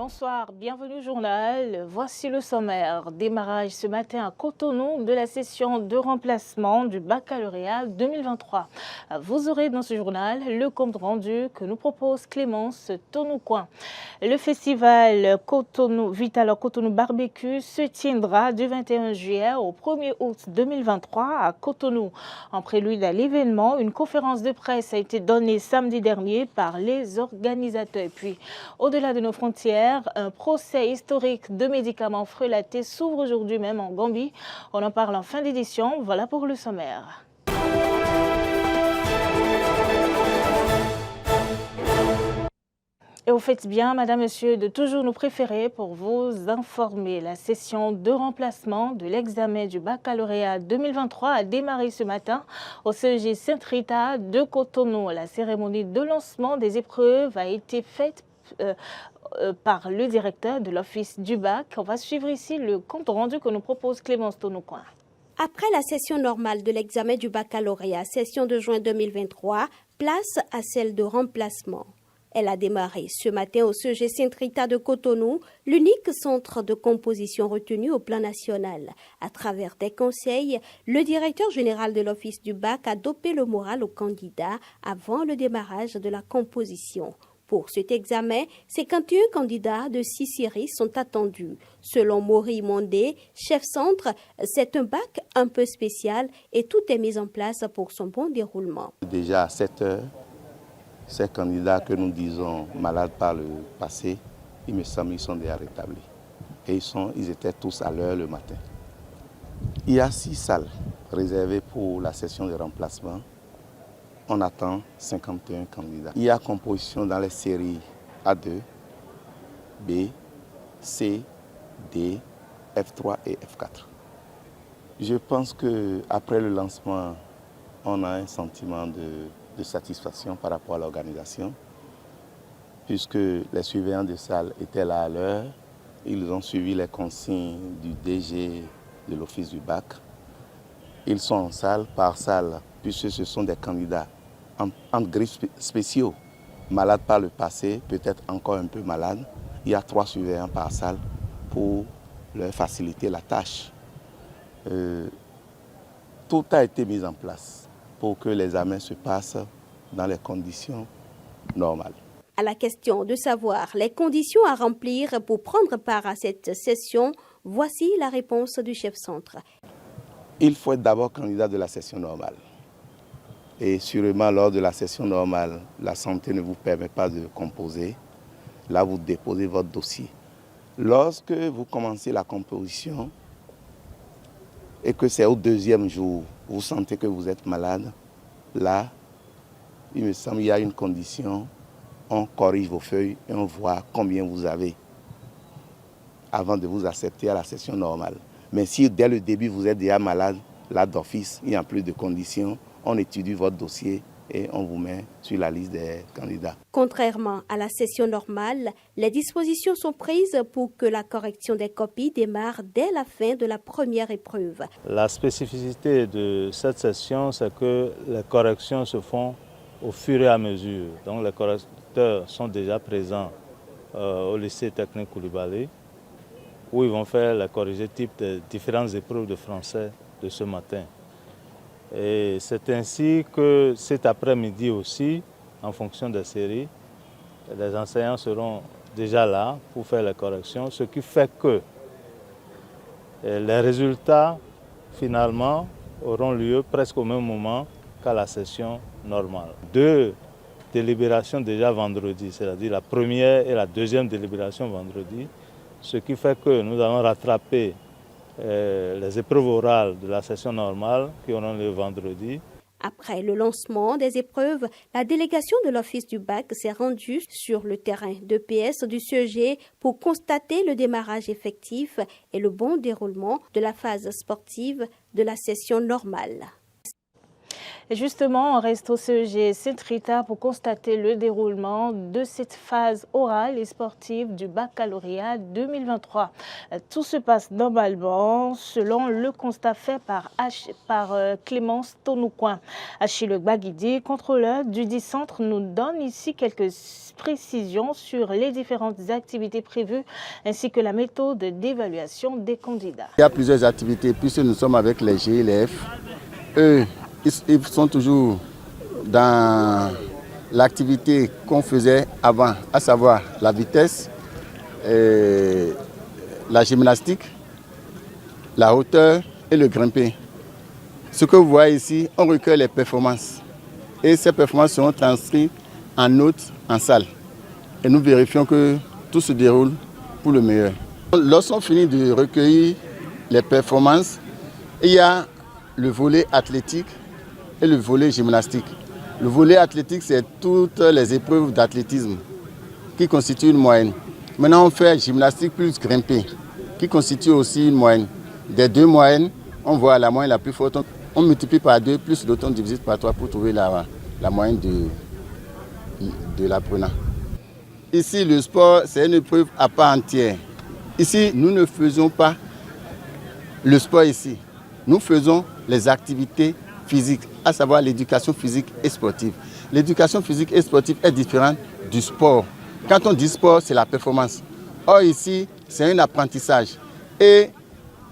Bonsoir, bienvenue au journal. Voici le sommaire. Démarrage ce matin à Cotonou de la session de remplacement du baccalauréat 2023. Vous aurez dans ce journal le compte rendu que nous propose Clémence Tonoucoin. Le festival Cotonou Vital Cotonou Barbecue se tiendra du 21 juillet au 1er août 2023 à Cotonou. En prélude à l'événement, une conférence de presse a été donnée samedi dernier par les organisateurs. Et puis, au-delà de nos frontières, un procès historique de médicaments frelatés s'ouvre aujourd'hui même en Gambie. On en parle en fin d'édition. Voilà pour le sommaire. Et vous faites bien, madame, monsieur, de toujours nous préférer pour vous informer. La session de remplacement de l'examen du baccalauréat 2023 a démarré ce matin au CEG Sainte-Rita de Cotonou. La cérémonie de lancement des épreuves a été faite par le directeur de l'Office du bac. On va suivre ici le compte rendu que nous propose Clémence Tonoucoin. Après la session normale de l'examen du baccalauréat, session de juin 2023, place à celle de remplacement. Elle a démarré ce matin au CEG Sainte-Rita de Cotonou, l'unique centre de composition retenu au plan national. À travers des conseils, le directeur général de l'Office du bac a dopé le moral aux candidats avant le démarrage de la composition. Pour cet examen, 51 candidats de 6 séries sont attendus. Selon Maury Mondé, chef centre, c'est un bac un peu spécial et tout est mis en place pour son bon déroulement. Déjà à 7 heures, ces candidats que nous disons malades par le passé, il me semble qu'ils sont déjà rétablis. Et ils étaient tous à l'heure le matin. Il y a 6 salles réservées pour la session de remplacement. On attend 51 candidats. Il y a composition dans les séries A2, B, C, D, F3 et F4. Je pense qu'après le lancement, on a un sentiment de satisfaction par rapport à l'organisation, puisque les surveillants de salle étaient là à l'heure. Ils ont suivi les consignes du DG de l'Office du bac. Ils sont en salle par salle, puisque ce sont des candidats en griffes spéciaux, malades par le passé, peut-être encore un peu malades. Il y a 3 surveillants par salle pour leur faciliter la tâche. Tout a été mis en place pour que l'examen se passe dans les conditions normales. À la question de savoir les conditions à remplir pour prendre part à cette session, voici la réponse du chef centre. Il faut être d'abord candidat de la session normale. Et sûrement, lors de la session normale, la santé ne vous permet pas de composer. Là, vous déposez votre dossier. Lorsque vous commencez la composition et que c'est au 2e jour, vous sentez que vous êtes malade, là, il me semble qu'il y a une condition, on corrige vos feuilles et on voit combien vous avez avant de vous accepter à la session normale. Mais si dès le début vous êtes déjà malade, là d'office, il n'y a plus de conditions, on étudie votre dossier et on vous met sur la liste des candidats. Contrairement à la session normale, les dispositions sont prises pour que la correction des copies démarre dès la fin de la première épreuve. La spécificité de cette session, c'est que les corrections se font au fur et à mesure. Donc les correcteurs sont déjà présents au lycée technique Koulibaly, où ils vont faire les corrigés type des différentes épreuves de français de ce matin. Et c'est ainsi que cet après-midi aussi, en fonction des séries, les enseignants seront déjà là pour faire les corrections, ce qui fait que les résultats, finalement, auront lieu presque au même moment qu'à la session normale. 2 délibérations déjà vendredi, c'est-à-dire la première et la deuxième délibération vendredi, ce qui fait que nous allons rattraper les épreuves orales de la session normale qui auront lieu vendredi. Après le lancement des épreuves, la délégation de l'Office du bac s'est rendue sur le terrain d'EPS du CEG pour constater le démarrage effectif et le bon déroulement de la phase sportive de la session normale. Et justement, on reste au CEG Saint-Rita pour constater le déroulement de cette phase orale et sportive du baccalauréat 2023. Tout se passe normalement selon le constat fait par Clémence Tonoucoin. Achille Gbaguidi, contrôleur du dit centre, nous donne ici quelques précisions sur les différentes activités prévues ainsi que la méthode d'évaluation des candidats. Il y a plusieurs activités puisque nous sommes avec les GLF. Eux, ils sont toujours dans l'activité qu'on faisait avant, à savoir la vitesse, la gymnastique, la hauteur et le grimper. Ce que vous voyez ici, on recueille les performances. Et ces performances seront transcrites en notes en salle. Et nous vérifions que tout se déroule pour le meilleur. Lorsqu'on finit de recueillir les performances, il y a le volet athlétique et le volet gymnastique. Le volet athlétique, c'est toutes les épreuves d'athlétisme qui constituent une moyenne. Maintenant, on fait gymnastique plus grimper, qui constitue aussi une moyenne. Des deux moyennes, on voit la moyenne la plus forte. On multiplie par 2, plus l'autre on divise par 3 pour trouver la moyenne de l'apprenant. Ici, le sport, c'est une épreuve à part entière. Ici, nous ne faisons pas le sport ici. Nous faisons les activités physiques, à savoir l'éducation physique et sportive. L'éducation physique et sportive est différente du sport. Quand on dit sport, c'est la performance. Or ici, c'est un apprentissage. Et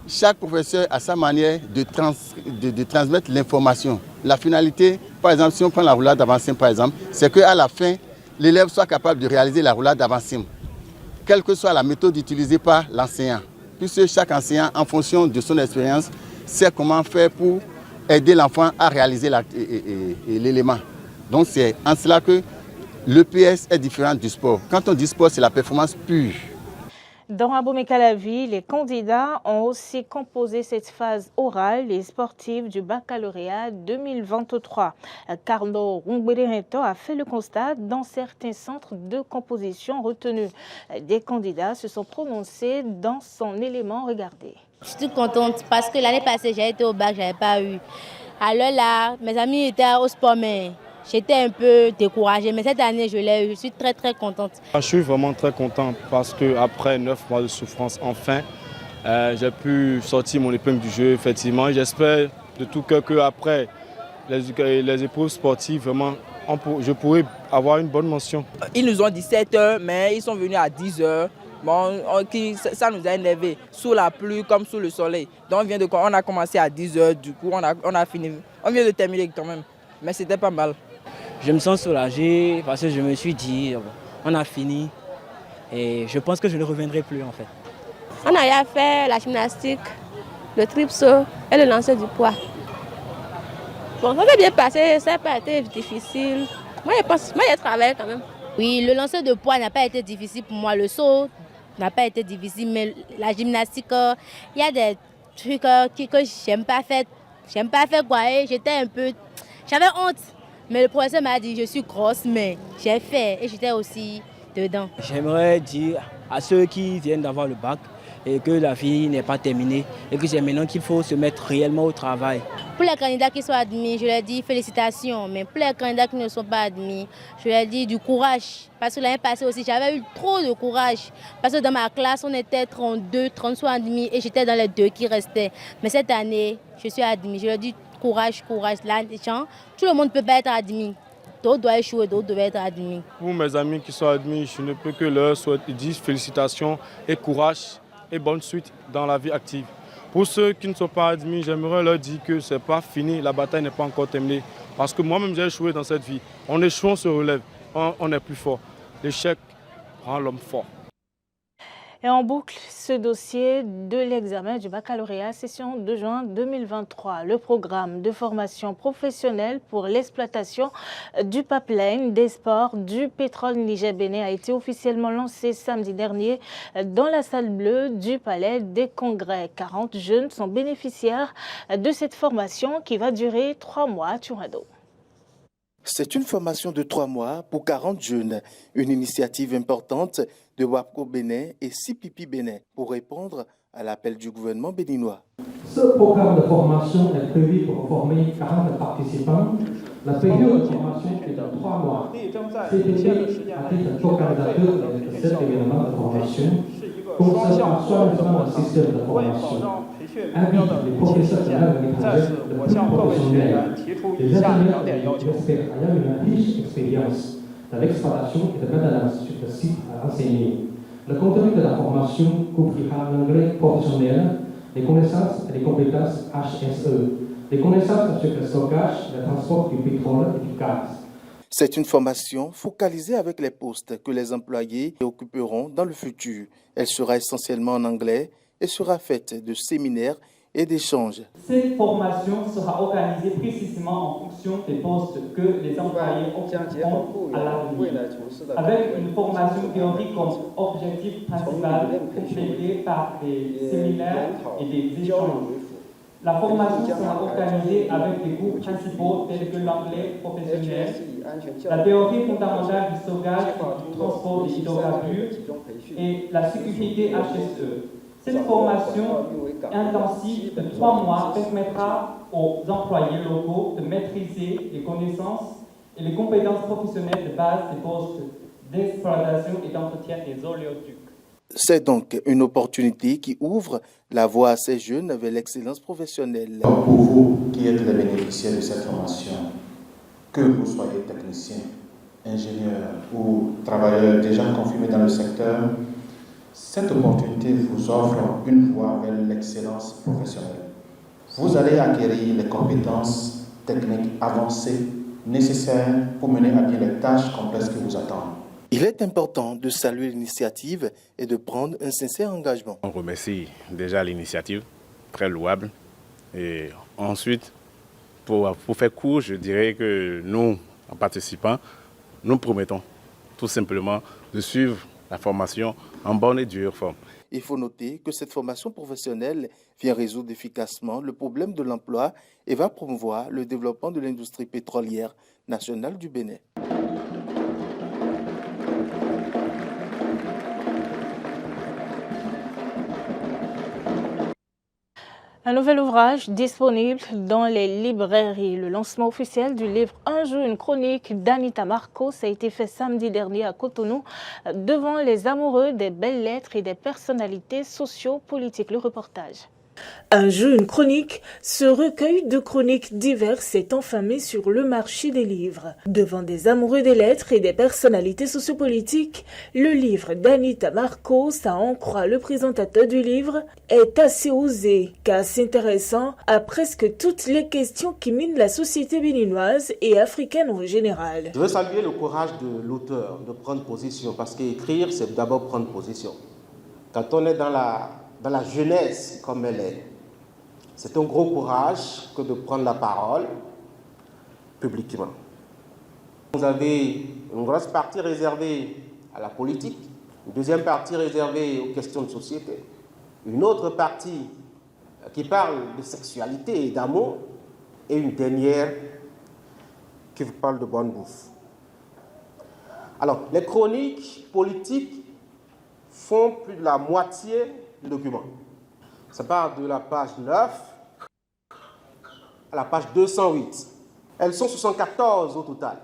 chaque professeur a sa manière de transmettre l'information. La finalité, par exemple, si on prend la roulade d'avancée, par exemple, c'est qu'à la fin, l'élève soit capable de réaliser la roulade d'avancée, quelle que soit la méthode utilisée par l'enseignant. Puisque chaque enseignant, en fonction de son expérience, sait comment faire pour aider l'enfant à réaliser l'élément. Donc c'est en cela que l'EPS est différent du sport. Quand on dit sport, c'est la performance pure. Dans Abomey-Calavi, les candidats ont aussi composé cette phase orale et sportive du baccalauréat 2023. Carlo Rungberento a fait le constat dans certains centres de composition retenus. Des candidats se sont prononcés dans son élément regardé. Je suis contente parce que l'année passée, j'ai été au bac, je n'avais pas eu. Alors là, mes amis étaient au sport, mais j'étais un peu découragée. Mais cette année, je l'ai eu. Je suis très, très contente. Je suis vraiment très contente parce qu'après 9 mois de souffrance, enfin, j'ai pu sortir mon épingle du jeu, effectivement. J'espère de tout cœur qu'après les épreuves sportives, vraiment, je pourrai avoir une bonne mention. Ils nous ont dit 7 heures, mais ils sont venus à 10 heures. Bon, ça nous a énervés, sous la pluie comme sous le soleil. Donc on a commencé à 10 heures, du coup on a fini. On vient de terminer quand même, mais c'était pas mal. Je me sens soulagé parce que je me suis dit, on a fini et je pense que je ne reviendrai plus en fait. On a fait la gymnastique, le tripsaut et le lancer du poids. Bon, ça s'est bien passé, ça n'a pas été difficile. Moi j'ai travaillé quand même. Oui, le lancer de poids n'a pas été difficile pour moi, le saut n'a pas été difficile, mais la gymnastique, il y a des trucs que j'aime pas faire quoi. J'avais honte, mais le professeur m'a dit je suis grosse, mais j'ai fait et j'étais aussi dedans. J'aimerais dire à ceux qui viennent d'avoir le bac et que la vie n'est pas terminée et que c'est maintenant qu'il faut se mettre réellement au travail. Pour les candidats qui sont admis, je leur dis félicitations, mais pour les candidats qui ne sont pas admis, je leur dis du courage. Parce que l'année passée aussi, j'avais eu trop de courage. Parce que dans ma classe, on était 32, 33 admis et j'étais dans les 2 qui restaient. Mais cette année, je suis admis. Je leur dis courage, courage. Là, tout le monde ne peut pas être admis. D'autres doivent échouer, d'autres doivent être admis. Pour mes amis qui sont admis, je ne peux que leur souhaiter félicitations et courage et bonne suite dans la vie active. Pour ceux qui ne sont pas admis, j'aimerais leur dire que ce n'est pas fini, la bataille n'est pas encore terminée. Parce que moi-même, j'ai échoué dans cette vie. En échouant, on se relève, on est plus fort. L'échec rend l'homme fort. Et on boucle ce dossier de l'examen du baccalauréat session de juin 2023. Le programme de formation professionnelle pour l'exploitation du pipeline des sports du pétrole Niger-Bénin a été officiellement lancé samedi dernier dans la salle bleue du Palais des Congrès. 40 jeunes sont bénéficiaires de cette formation qui va durer 3 mois. Turado. C'est une formation de 3 mois pour 40 jeunes, une initiative importante de WAPCO Bénin et CPP Bénin pour répondre à l'appel du gouvernement béninois. Ce programme de formation est prévu pour former 40 participants. La période de formation est de 3 mois. CPP, à titre organisateur de cet événement de formation, conserve soigneusement le système de formation, invite les professeurs de langue étrangère de plus professionnels, les ingénieurs et les experts ayant une riche expérience dans l'exploitation et de maintenance sur le site à enseigner. Le contenu de la formation couvrira l'anglais professionnel, les connaissances et les compétences HSE, les connaissances sur le stockage, le transport du pétrole et du gaz. C'est une formation focalisée avec les postes que les employés occuperont dans le futur. Elle sera essentiellement en anglais et sera faite de séminaires et d'échanges. Cette formation sera organisée précisément en fonction des postes que les employés occuperont à l'avenir, avec une formation théorique comme objectif principal, complétée par des séminaires et des échanges. La formation sera organisée avec des cours principaux tels que l'anglais professionnel, la théorie fondamentale du stockage et du transport des hydrocarbures et la sécurité HSE. Cette formation intensive de 3 mois permettra aux employés locaux de maîtriser les connaissances et les compétences professionnelles de base des postes d'exploitation et d'entretien des oléoducs. C'est donc une opportunité qui ouvre la voie à ces jeunes vers l'excellence professionnelle. Pour vous qui êtes les bénéficiaires de cette formation, que vous soyez technicien, ingénieur ou travailleur déjà confirmé dans le secteur, cette opportunité vous offre une voie vers l'excellence professionnelle. Vous allez acquérir les compétences techniques avancées nécessaires pour mener à bien les tâches complexes qui vous attendent. Il est important de saluer l'initiative et de prendre un sincère engagement. On remercie déjà l'initiative, très louable. Et ensuite, pour faire court, je dirais que nous, en participant, nous promettons tout simplement de suivre la formation en bonne et due forme. Il faut noter que cette formation professionnelle vient résoudre efficacement le problème de l'emploi et va promouvoir le développement de l'industrie pétrolière nationale du Bénin. Un nouvel ouvrage disponible dans les librairies. Le lancement officiel du livre Un jour, une chronique d'Anita Marcos a été fait samedi dernier à Cotonou devant les amoureux des belles lettres et des personnalités socio-politiques. Le reportage. Un jour, une chronique, ce recueil de chroniques diverses est enfamé sur le marché des livres. Devant des amoureux des lettres et des personnalités sociopolitiques, le livre d'Anita Marcos, à en croire le présentateur du livre, est assez osé, car s'intéressant à presque toutes les questions qui minent la société béninoise et africaine en général. Je veux saluer le courage de l'auteur de prendre position, parce qu'écrire, c'est d'abord prendre position. Quand on est dans la jeunesse comme elle est, c'est un gros courage que de prendre la parole publiquement. Vous avez une grosse partie réservée à la politique, une deuxième partie réservée aux questions de société, une autre partie qui parle de sexualité et d'amour, et une dernière qui vous parle de bonne bouffe. Alors, les chroniques politiques font plus de la moitié du document. Ça part de la page 9 à la page 208. Elles sont 74 au total.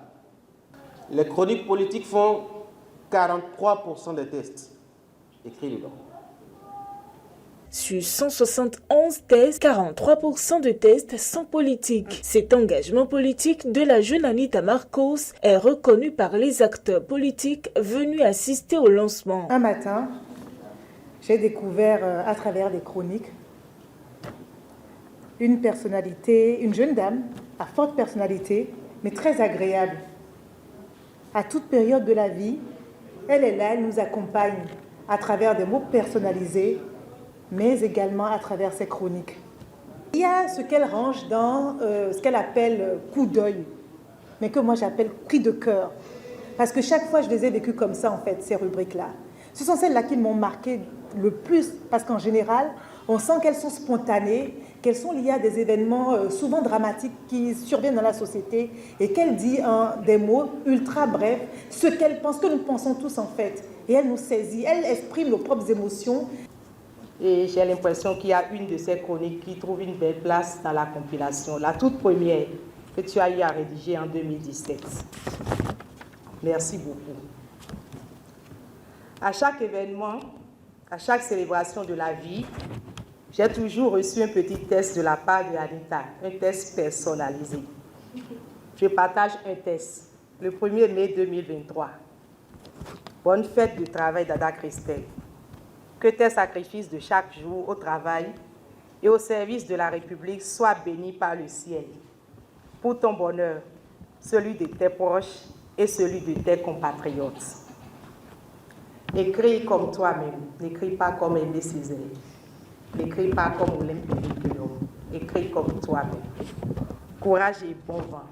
Les chroniques politiques font 43% des textes écrits dedans. Sur 171 tests, 43% de tests sont politiques. Cet engagement politique de la jeune Anita Marcos est reconnu par les acteurs politiques venus assister au lancement. Un matin, j'ai découvert à travers des chroniques une personnalité, une jeune dame à forte personnalité, mais très agréable. À toute période de la vie, elle est là, elle nous accompagne à travers des mots personnalisés, mais également à travers ses chroniques. Il y a ce qu'elle range dans ce qu'elle appelle coup d'œil, mais que moi j'appelle cri de cœur. Parce que chaque fois, je les ai vécues comme ça, en fait, ces rubriques-là. Ce sont celles-là qui m'ont marqué le plus, parce qu'en général, on sent qu'elles sont spontanées, qu'elles sont liées à des événements souvent dramatiques qui surviennent dans la société, et qu'elle dit des mots ultra brefs, ce qu'elle pense, que nous pensons tous en fait. Et elle nous saisit, elle exprime nos propres émotions. Et j'ai l'impression qu'il y a une de ces chroniques qui trouve une belle place dans la compilation, la toute première que tu as eu à rédiger en 2017. Merci beaucoup. À chaque événement, à chaque célébration de la vie, j'ai toujours reçu un petit test de la part de Anita, un test personnalisé. Je partage un test, le 1er mai 2023. Bonne fête du travail d'Ada Christelle. Que tes sacrifices de chaque jour au travail et au service de la République soient bénis par le ciel. Pour ton bonheur, celui de tes proches et celui de tes compatriotes. Écris comme toi-même, n'écris pas comme Aimé Césaire. N'écris pas comme Olympe Guillaume, écris comme toi-même. Courage et bon vent.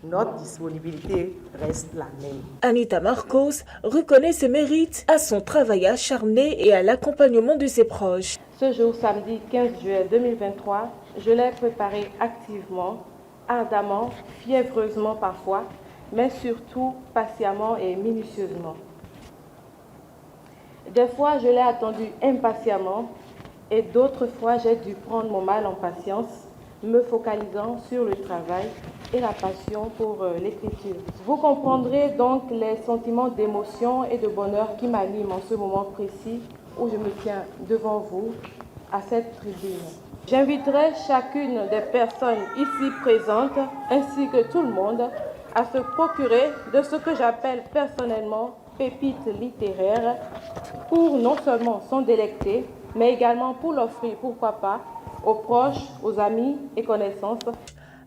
Notre disponibilité reste la même. Anita Marcos reconnaît ses mérites à son travail acharné et à l'accompagnement de ses proches. Ce jour, samedi 15 juillet 2023, je l'ai préparé activement, ardemment, fiévreusement parfois, mais surtout patiemment et minutieusement. Des fois, je l'ai attendu impatiemment et d'autres fois, j'ai dû prendre mon mal en patience, me focalisant sur le travail et la passion pour l'écriture. Vous comprendrez donc les sentiments d'émotion et de bonheur qui m'animent en ce moment précis où je me tiens devant vous à cette tribune. J'inviterai chacune des personnes ici présentes ainsi que tout le monde à se procurer de ce que j'appelle personnellement pépites littéraires pour non seulement s'en délecter, mais également pour l'offrir, pourquoi pas, aux proches, aux amis et connaissances.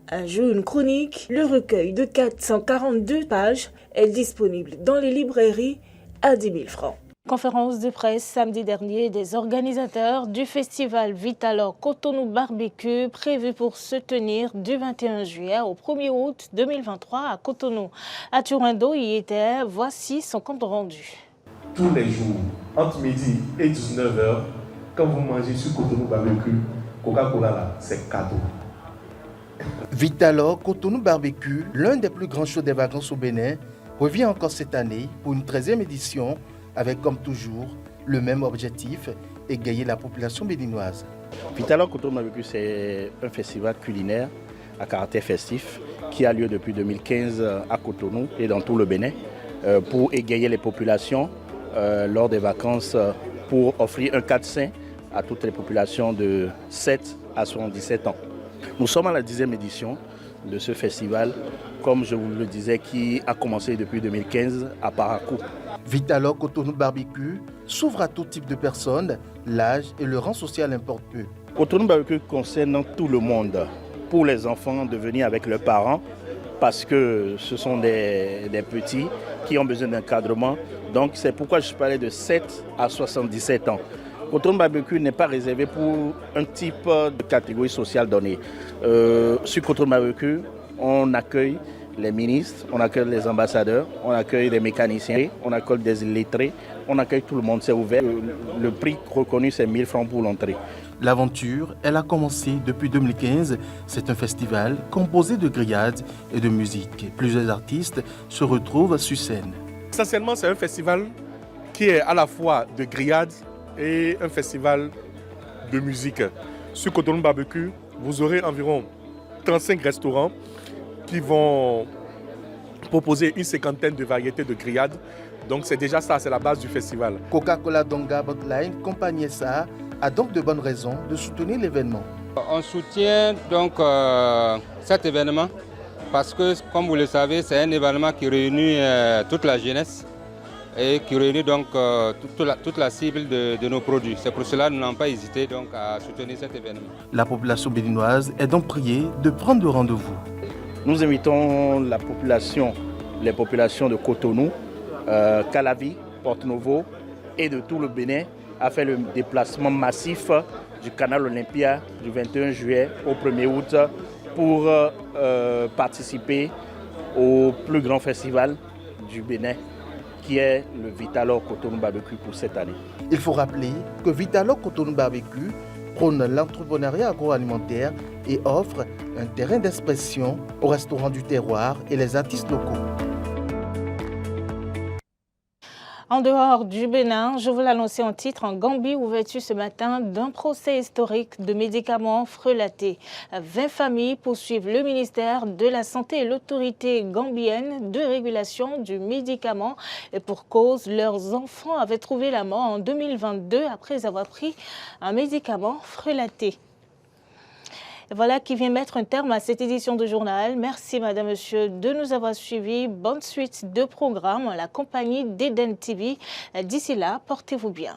Un jour, une chronique, le recueil de 442 pages est disponible dans les librairies à 10 000 francs. Conférence de presse samedi dernier des organisateurs du festival Vitalor Cotonou Barbecue prévu pour se tenir du 21 juillet au 1er août 2023 à Cotonou. Aturindo y était, voici son compte rendu. Tous les jours, entre midi et 19h, quand vous mangez sur Cotonou Barbecue, Coca-Cola là, c'est cadeau. Vitalor Cotonou Barbecue, l'un des plus grands shows des vacances au Bénin, revient encore cette année pour une 13e édition avec, comme toujours, le même objectif, égayer la population béninoise. Vitalor Cotonou Barbecue, c'est un festival culinaire à caractère festif qui a lieu depuis 2015 à Cotonou et dans tout le Bénin pour égayer les populations lors des vacances, pour offrir un cadre sain à toutes les populations de 7 à 77 ans. Nous sommes à la 10e édition de ce festival, comme je vous le disais, qui a commencé depuis 2015 à Parakou. Vitalor Cotonou Barbecue s'ouvre à tout type de personnes, l'âge et le rang social importe peu. Cotonou Barbecue concerne tout le monde. Pour les enfants de venir avec leurs parents, parce que ce sont des petits qui ont besoin d'encadrement. Donc c'est pourquoi je parlais de 7 à 77 ans. Cotonou Barbecue n'est pas réservé pour un type de catégorie sociale donnée. Sur Cotonou Barbecue, on accueille les ministres, on accueille les ambassadeurs, on accueille les mécaniciens, on accueille des illettrés, on accueille tout le monde, c'est ouvert. Le prix reconnu, c'est 1000 francs pour l'entrée. L'aventure, elle a commencé depuis 2015. C'est un festival composé de grillades et de musique. Plusieurs artistes se retrouvent sur scène. Essentiellement, c'est un festival qui est à la fois de grillades et un festival de musique. Sur Cotonou Barbecue, vous aurez environ 35 restaurants qui vont proposer une cinquantaine de variétés de grillades. Donc c'est déjà ça, c'est la base du festival. Coca-Cola Donga Botline, compagnie SA, a donc de bonnes raisons de soutenir l'événement. On soutient donc cet événement parce que, comme vous le savez, c'est un événement qui réunit toute la jeunesse et qui réunit donc toute la cible de nos produits. C'est pour cela que nous n'avons pas hésité donc, à soutenir cet événement. La population béninoise est donc priée de prendre rendez-vous. Nous invitons les populations de Cotonou, Calavi, Porto-Novo et de tout le Bénin à faire le déplacement massif du canal Olympia du 21 juillet au 1er août pour participer au plus grand festival du Bénin qui est le Vitalor Cotonou Barbecue pour cette année. Il faut rappeler que Vitalor Cotonou Barbecue prône l'entrepreneuriat agroalimentaire et offre un terrain d'expression aux restaurants du terroir et les artistes locaux. En dehors du Bénin, je vous l'annonçais en titre, en Gambie, ouverture ce matin d'un procès historique de médicaments frelatés. 20 familles poursuivent le ministère de la Santé et l'autorité gambienne de régulation du médicament. Et pour cause, leurs enfants avaient trouvé la mort en 2022 après avoir pris un médicament frelaté. Voilà qui vient mettre un terme à cette édition de journal. Merci madame, monsieur de nous avoir suivis. Bonne suite de programmes, la compagnie d'Eden TV. D'ici là, portez-vous bien.